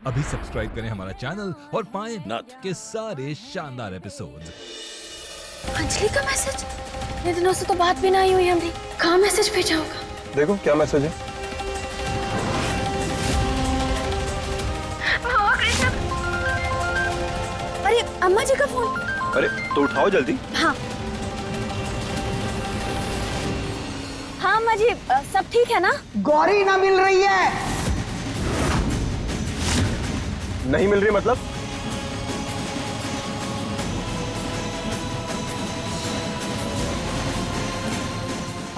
अभी सब्सक्राइब करें हमारा चैनल और पाएं नाथ के सारे शानदार एपिसोड्स। अंजलि का मैसेज? इतने दिनों से तो बात भी नहीं हुई हमारी। कहाँ मैसेज भेजा होगा? देखो क्या मैसेज है। अरे अम्मा जी का फोन। अरे तो उठाओ जल्दी। हाँ हाँ अम्मा जी, सब ठीक है ना? गौरी ना मिल रही है। नहीं मिल रही मतलब?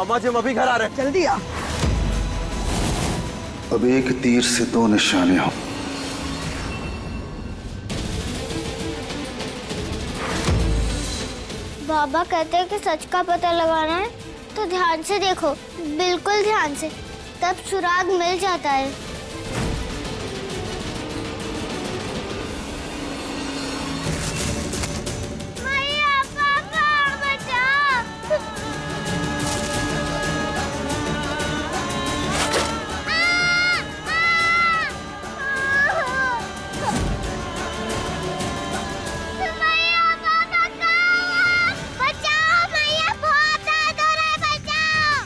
अम्मा जी हम अभी घर आ रहे हैं। जल्दी आ। अब एक तीर से दो निशाने हो। बाबा कहते हैं कि सच का पता लगाना है तो ध्यान से देखो, बिल्कुल ध्यान से, तब सुराग मिल जाता है। मैया, पापा, बचाओ। मैया, पापा, बचाओ, मैया, बहुत दर्द हो रहा है, बचाओ।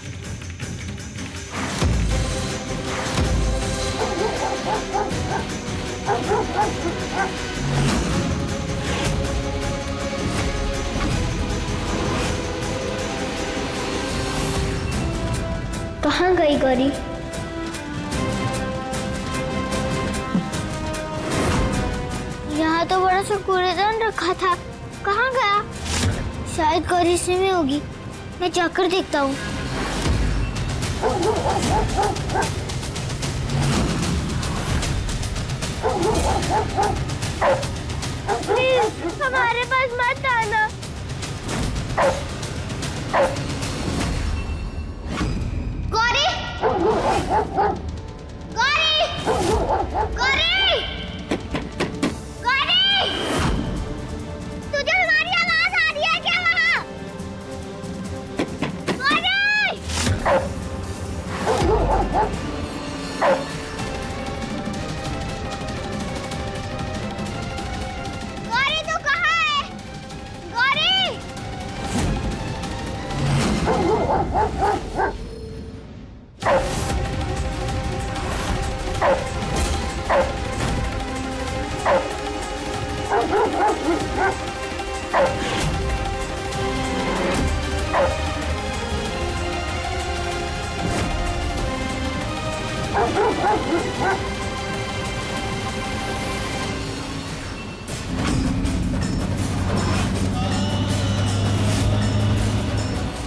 कहाँ गई गौरी? यहाँ तो बड़ा सा कूड़ेदान रखा था, कहाँ गया? शायद गौरी इसी में होगी, मैं जाकर देखता हूँ। प्लीज हमारे पास मत आना। गौरी! गौरी! गौरी! गौरी! तुझे हमारी आवाज आ रही है क्या वहाँ? गौरी! गौरी तू कहाँ है? गौरी!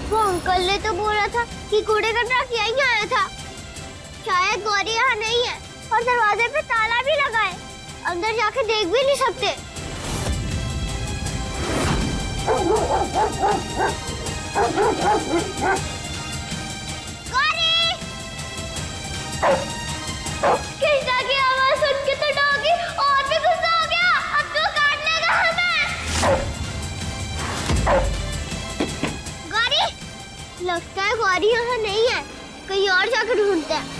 वो अंकल ने तो बोला था कि कूड़े का ट्रक यहीं आया था। शायद गौरी यहाँ नहीं है और दरवाजे पे ताला भी लगा है, अंदर जाके देख भी नहीं सकते। गौरी! कृष्णा की आवाज सुन के तो डॉगी और भी गुस्सा हो गया, अब तो काट लेगा हमें। गौरी! लगता है गौरी यहाँ नहीं है, कहीं और जाकर ढूंढते हैं।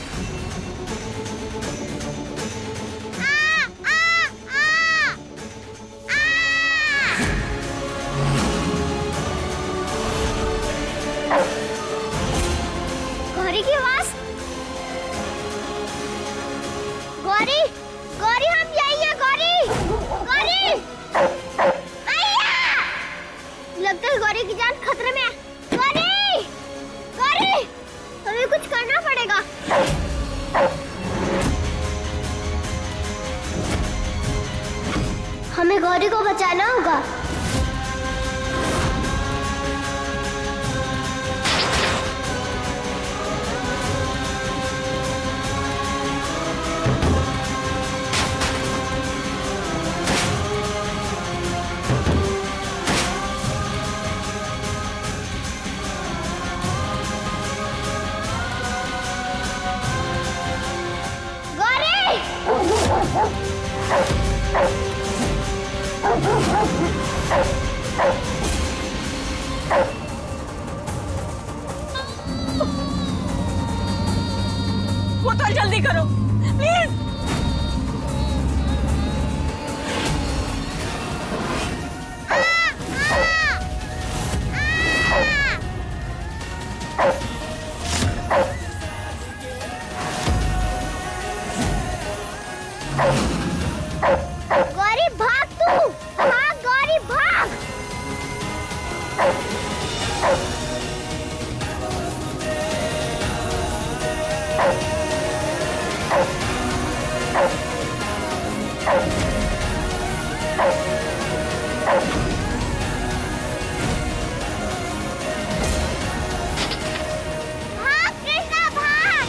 गौरी की आवाज। गौरी! गौरी हम यहीं हैं, गौरी! गौरी! मैया! लगता है गौरी की जान खतरे में है। गौरी! गौरी! हमें कुछ करना पड़ेगा। हमें गौरी को बचाना होगा। गौरी! गौरी भाग तू, भाग गौरी भाग। भाग कृष्णा भाग।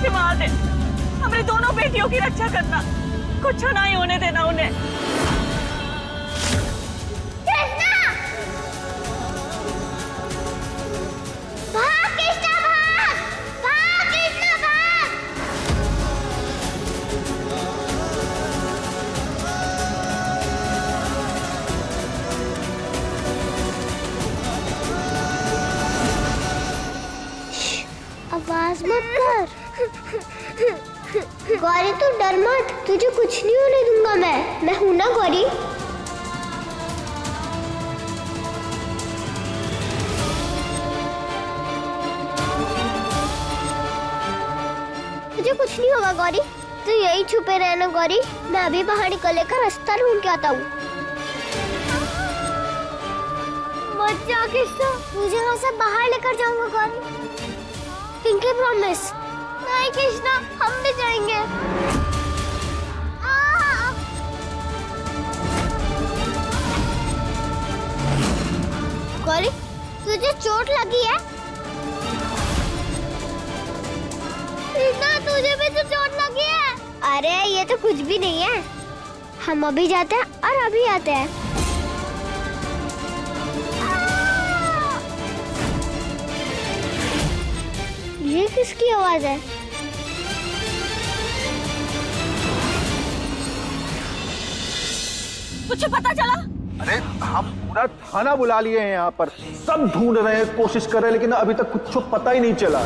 हिमालय, हमारी दोनों बेटियों की रक्षा करना, कुछ नहीं होने देना उन्हें। कृष्णा भाग, कृष्णा भाग, भाग कृष्णा भाग। आवाज मत कर। गौरी तू डर मत, तुझे कुछ नहीं होने दूंगा मैं हूं ना गौरी। तुझे कुछ नहीं होगा गौरी, तू यही छुपे रहना गौरी, मैं अभी बाहर निकलने का रास्ता ढूंढ के आता हूँ। मत जा कृष्णा, तुझे यहाँ से बाहर लेकर जाऊंगा गौरी। Pinky promise. नहीं कृष्णा, हम भी जाएंगे। गौरी तुझे चोट लगी है? कृष्णा तुझे भी तो चोट लगी है। अरे ये तो कुछ भी नहीं है, हम अभी जाते हैं और अभी आते हैं। ये किसकी आवाज है? कुछ पता चला? अरे हम पूरा थाना बुला लिए हैं, यहाँ पर सब ढूंढ रहे हैं, कोशिश कर रहे हैं, लेकिन अभी तक कुछ पता ही नहीं चला।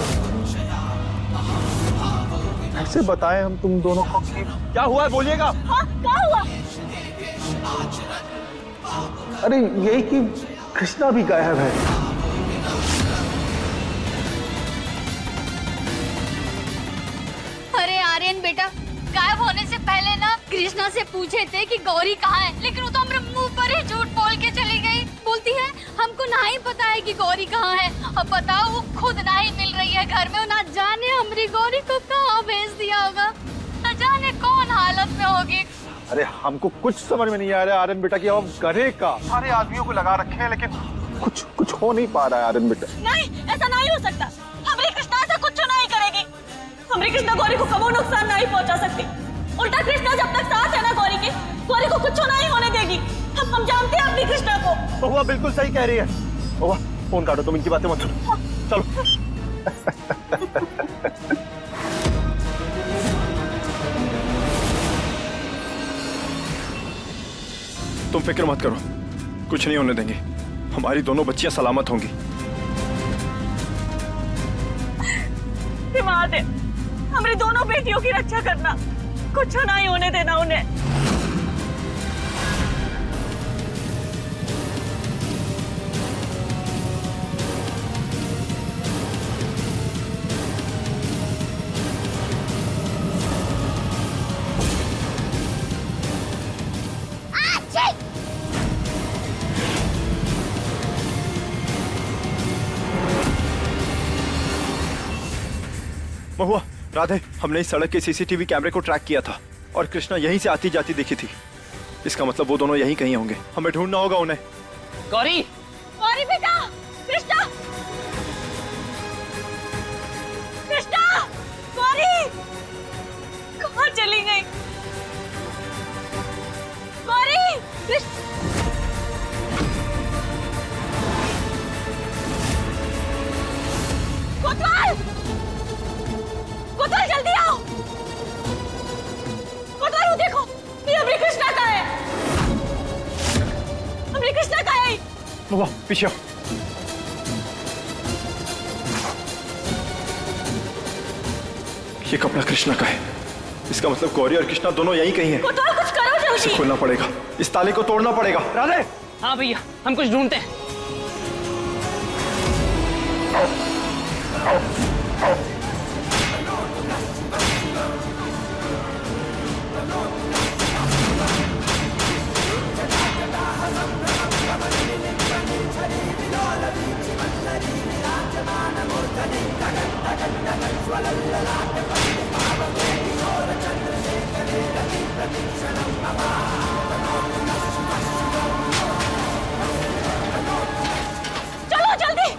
कैसे बताएं हम तुम दोनों को कि क्या हुआ है, बोलिएगा। हाँ, क्या हुआ? अरे यही कि कृष्णा भी गायब है। अरे आर्यन बेटा, गायब होने से पहले ना कृष्णा से पूछे थे कि गौरी कहाँ है, लेकिन वो तो हमारे मुंह पर ही झूठ बोल के चली गई। बोलती है हमको नहीं पता है कि गौरी कहाँ है। अब बताओ, वो खुद नहीं मिल रही है घर में, ना जाने हमारी गौरी को कहाँ भेज दिया होगा, ना जाने कौन हालत में होगी। अरे हमको कुछ समझ में नहीं आ रहा है आर्यन बेटा कि हम करें का। सारे आदमियों को लगा रखे हैं, लेकिन कुछ हो नहीं पा रहा है आर्यन बेटा। नहीं, ऐसा नहीं हो सकता। हमारी कृष्णा ऐसा कुछ नहीं करेगी। हमारी कृष्णा गौरी को कभी नुकसान नहीं पहुंचा सकती। उल्टा कृष्णा जब तक साथ है ना गौरी के, गौरी को कुछ नहीं होने देगी। हम जानते हैं अपनी कृष्णा को। बहुआ बिल्कुल सही कह रही है। बहुआ फोन काटो, तुम इनकी बातें मत सुनो। चलो। तुम फिक्र मत करो, कुछ नहीं होने देंगे। हमारी दोनों बच्चियां सलामत होंगी। हिमालय, हमारी दोनों बेटियों की रक्षा करना, कुछ नहीं होने देना उन्हें। महुआ, राधे, हमने इस सड़क के सीसीटीवी कैमरे को ट्रैक किया था और कृष्णा यहीं से आती जाती दिखी थी। इसका मतलब वो दोनों यहीं कहीं होंगे। हमें ढूंढना होगा उन्हें। गौरी, गौरी बेटा, कृष्णा, कृष्णा, गौरी, कहाँ चली गई? गौरी, कोतवाल, कोतवाल जल्दी आओ। कोतवाल, वो देखो, ये अभी कृष्णा का है। महुआ पीछे आओ। ये कपड़ा कृष्णा का है। इसका मतलब गौरी और कृष्णा दोनों यहीं कहीं हैं। कोतवाल कुछ करो इसे जल्दी। खोलना पड़ेगा, इस ताले को तोड़ना पड़ेगा। राधे, हाँ भैया, हम कुछ ढूंढते हैं। चलो जल्दी।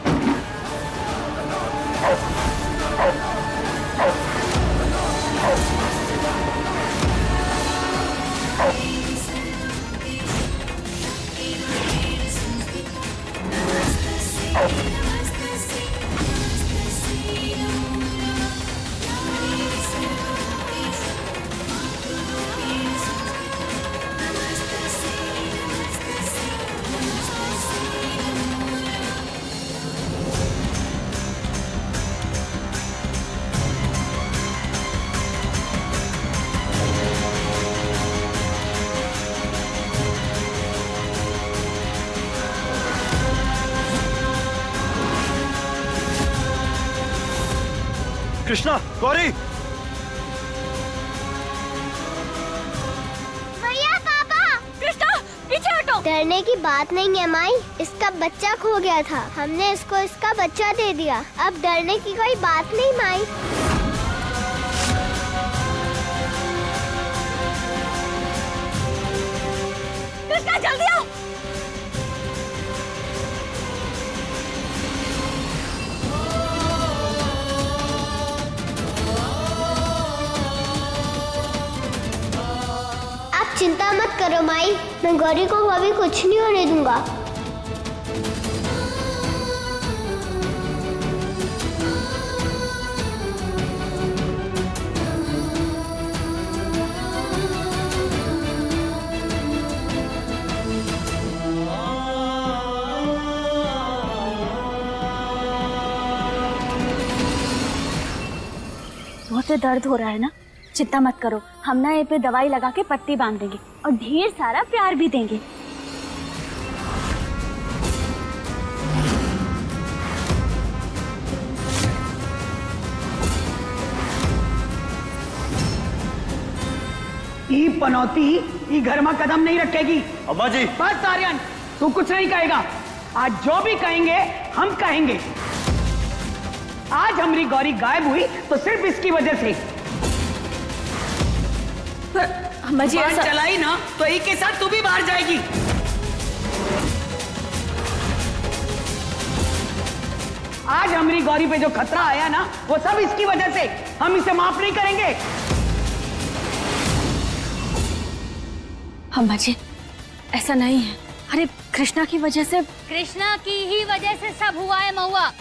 कृष्णा, गौरी। भैया, पापा। कृष्णा पीछे हटो। डरने की बात नहीं है माई, इसका बच्चा खो गया था, हमने इसको इसका बच्चा दे दिया। अब डरने की कोई बात नहीं माई। कृष्णा जल्दी आओ। आप चिंता मत करो माई, मैं गौरी को अभी कुछ नहीं होने दूंगा। बहुत दर्द हो रहा है ना? चिंता मत करो, हम ना ये पे दवाई लगा के पट्टी बांध देंगे और ढेर सारा प्यार भी देंगे। ई पनौती ई घर में कदम नहीं रखेगी। अम्मा जी। बस आर्यन, तू कुछ नहीं कहेगा। आज जो भी कहेंगे हम कहेंगे। आज हमारी गौरी गायब हुई तो सिर्फ इसकी वजह से। अम्मा जी बात चलाई ना तो एक के साथ तू भी बाहर जाएगी। आज हमारी गौरी पे जो खतरा आया ना, वो सब इसकी वजह से। हम इसे माफ नहीं करेंगे। अम्मा जी ऐसा नहीं है, अरे कृष्णा की वजह से। कृष्णा की ही वजह से सब हुआ है महुआ।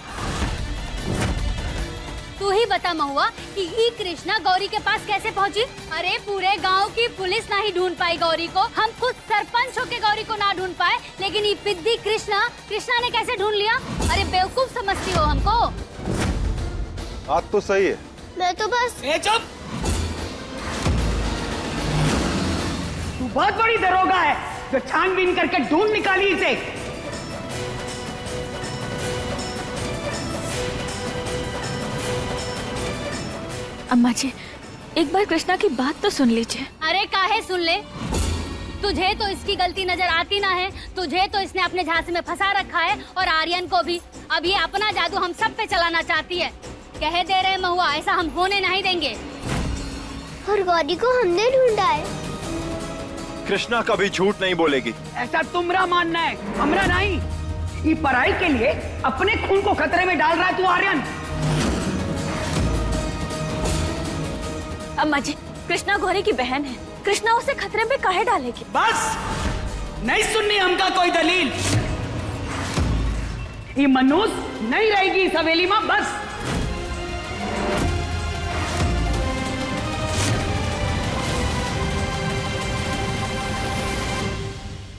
तू ही बता महुआ कि ये कृष्णा गौरी के पास कैसे पहुंची? अरे पूरे गांव की पुलिस ना ही ढूंढ पाई गौरी को, हम खुद सरपंच होके गौरी को ना ढूंढ पाए, लेकिन ये पिद्दी कृष्णा ने कैसे ढूंढ लिया? अरे बेवकूफ समझती हो हमको? बात तो सही है। मैं तो बस। ए चुप! तू बहुत बड़ी दरोगा है जो छानबीन करके ढूंढ निकाली इसे। अम्मा जी एक बार कृष्णा की बात तो सुन लीजिए। अरे काहे सुन ले? तुझे तो इसकी गलती नजर आती ना है, तुझे तो इसने अपने झांसे में फंसा रखा है और आर्यन को भी। अब ये अपना जादू हम सब पे चलाना चाहती है। कह दे रहे महुआ, ऐसा हम होने नहीं देंगे। और गौरी को हमने ढूंढा है। कृष्णा कभी झूठ नहीं बोलेगी। ऐसा तुमरा मानना है, हमरा नहीं। ये पढ़ाई के लिए अपने खून को खतरे में डाल रहा है तू आर्यन। अम्मा जी कृष्णा गौरी की बहन है, कृष्णा उसे खतरे में काहे डालेगी? बस नहीं सुननी हमका कोई दलील। ये मनुष्य नहीं रहेगी इस हवेली में। बस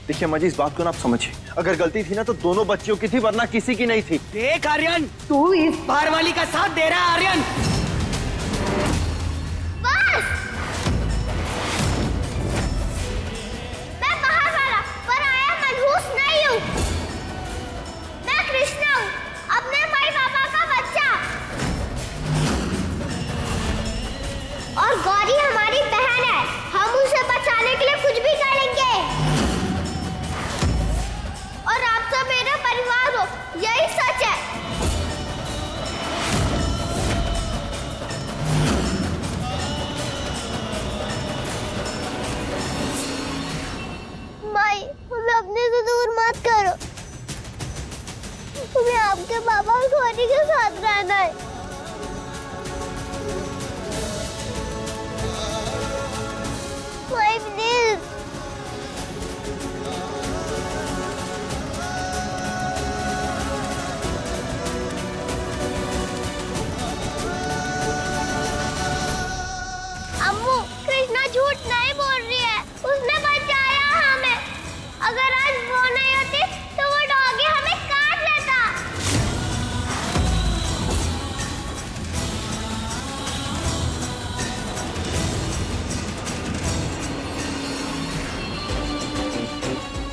देखिए अम्मा जी, इस बात को ना आप समझिए, अगर गलती थी ना तो दोनों बच्चियों की थी, वरना किसी की नहीं थी। देख आर्यन, तू इस बार वाली का साथ दे रहा है आर्यन। बस, मैं बाहर वाला पर आया मनहूस नहीं हूँ। मैं कृष्णा हूँ, अपने माई पापा का बच्चा। और गौरी हमारी बहन है, हम उसे बचाने के लिए कुछ भी करेंगे। और आप सब मेरा परिवार हो, यही सच है। माई, हमें अपने से दूर मत करो। तुम्हें आपके पापा और गौरी के साथ रहना है। माई प्लीज। अम्मू, कृष्णा झूठ नहीं बोल रही है, उसने बचाया हमें। अगर आज वो नहीं होती तो वो डॉगी हमें काट लेता।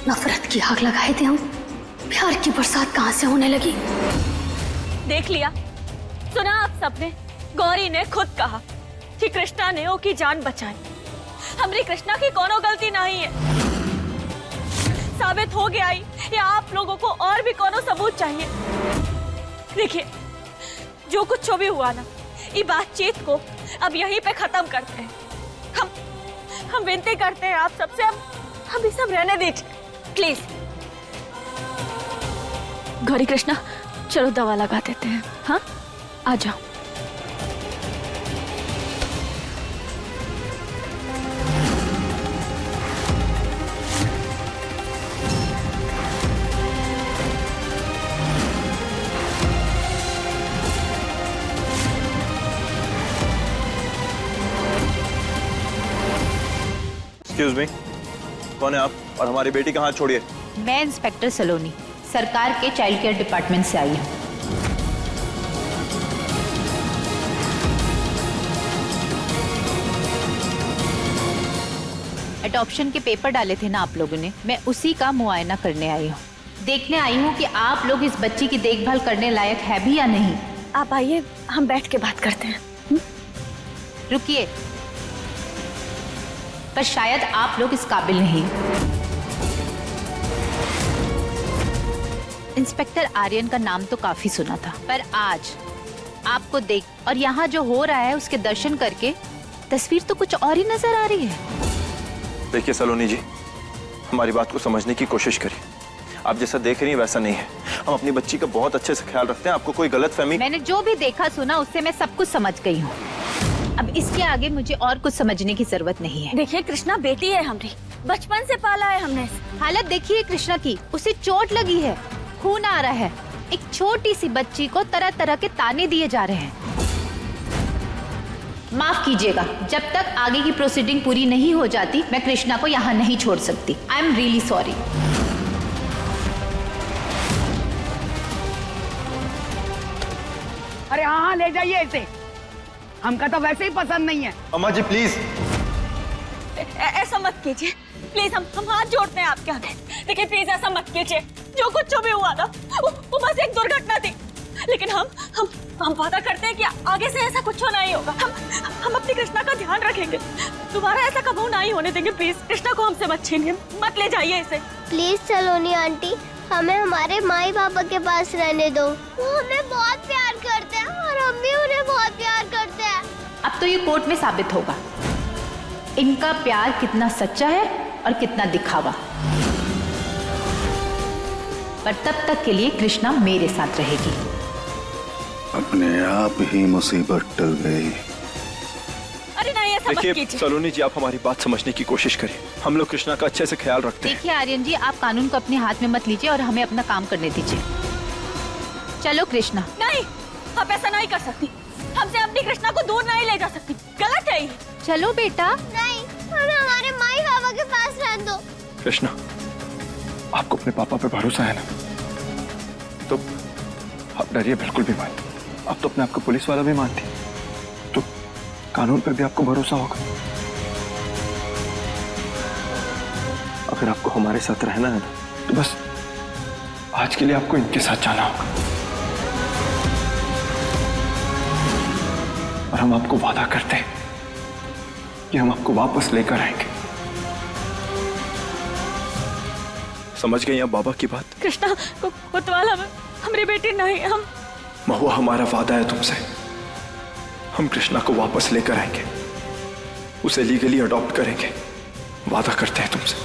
नफरत की आग लगाए थे हम, प्यार की बरसात कहाँ से होने लगी। देख लिया, सुना आप सबने, गौरी ने खुद कहा कि कृष्णा ने ओकी जान बचाई। हमारी कृष्णा की कोनो गलती नहीं है। साबित हो गया ही, या आप लोगों को और भी कोनो सबूत चाहिए? देखिए, जो कुछ भी हुआ ना, ये बातचीत को अब यहीं पे खत्म करते हैं। हम विनती करते हैं आप सबसे, हम ये सब रहने दीजिए प्लीज। गौरी कृष्णा, चलो दवा लगा देते हैं। हाँ, आ जाओ। एक्सक्यूज मी, कौन है आप और हमारी बेटी का हाथ छोड़िए। मैं इंस्पेक्टर सलोनी, सरकार के चाइल्ड केयर डिपार्टमेंट से आई हूँ। एडॉप्शन के पेपर डाले थे ना आप लोगों ने, मैं उसी का मुआयना करने आई हूँ। देखने आई हूँ कि आप लोग इस बच्ची की देखभाल करने लायक है भी या नहीं। आप आइए, हम बैठ के बात करते हैं। रुकिए, पर शायद आप लोग इस काबिल नहीं। इंस्पेक्टर आर्यन का नाम तो काफी सुना था, पर आज आपको देख और यहाँ जो हो रहा है उसके दर्शन करके तस्वीर तो कुछ और ही नजर आ रही है। देखिए सलोनी जी, हमारी बात को समझने की कोशिश करिए। आप जैसा देख रही हैं वैसा नहीं है। हम अपनी बच्ची का बहुत अच्छे से ख्याल रखते हैं। आपको कोई गलतफहमी? मैंने जो भी देखा सुना उससे मैं सब कुछ समझ गई हूँ। अब इसके आगे मुझे और कुछ समझने की जरूरत नहीं है। देखिए, कृष्णा बेटी है हमारी, बचपन से पाला है हमने। हालत देखिए कृष्णा की, उसे चोट लगी है, खून आ रहा है। एक छोटी सी बच्ची को तरह तरह के ताने दिए जा रहे हैं। माफ कीजिएगा, जब तक आगे की प्रोसीडिंग पूरी नहीं हो जाती मैं कृष्णा को यहाँ नहीं छोड़ सकती। I am really sorry. अरे हाँ, ले जाइए इसे, हमका तो वैसे ही पसंद नहीं है। अम्मा जी प्लीज। ऐसा मत कीजिए प्लीज, हम हाथ जोड़ते हैं आपके आगे। देखिए प्लीज ऐसा मत कीजिए। जो कुछ भी हुआ था वो बस एक दुर्घटना थी, लेकिन हम वादा करते हैं कि आगे से ऐसा कुछ नहीं होगा। हम अपनी कृष्णा का ध्यान रखेंगे, दोबारा ऐसा कभी नहीं होने देंगे। प्लीज कृष्णा को हमसे मत छीनिए, मत ले जाइए इसे। प्लीज सलोनी आंटी, हमें हमारे माई पापा के पास रहने दो। वो हमें बहुत प्यार करते हैं और हम भी उन्हें बहुत प्यार करते हैं। अब तो ये कोर्ट में साबित होगा इनका प्यार कितना सच्चा है और कितना दिखावा। पर तब तक के लिए कृष्णा मेरे साथ रहेगी। अपने आप ही मुसीबत टल गई। अरे नहीं, ऐसा मत देखिए कीजिए। सलोनी जी, आप हमारी बात समझने की कोशिश करिए। हम लोग कृष्णा का अच्छे से ख्याल रखते हैं। देखिए आर्यन जी, आप कानून को अपने हाथ में मत लीजिए और हमें अपना काम करने दीजिए। चलो कृष्णा। नहीं, आप ऐसा नहीं कर सकती। हमसे अपनी कृष्णा को दूर नहीं ले जा सकती, गलत है ये। चलो बेटा। नहीं, हमें हमारे माई पापा के पास रहने दो। कृष्णा, आपको अपने पापा पे भरोसा है ना, तो आप डरिए बिल्कुल भी मत। आप तो अपने आप को पुलिस वाला भी मानती, तो कानून पर भी आपको भरोसा होगा। अगर आपको हमारे साथ रहना है ना, तो बस आज के लिए आपको इनके साथ जाना होगा। और हम आपको वादा करते हैं कि हम आपको वापस लेकर आएंगे। समझ गई आप बाबा की बात? कृष्णा कोतवाल हमारी बेटी नहीं, हम महुआ, हमारा वादा है तुमसे, हम कृष्णा को वापस लेकर आएंगे, उसे लीगली अडॉप्ट करेंगे, वादा करते हैं तुमसे।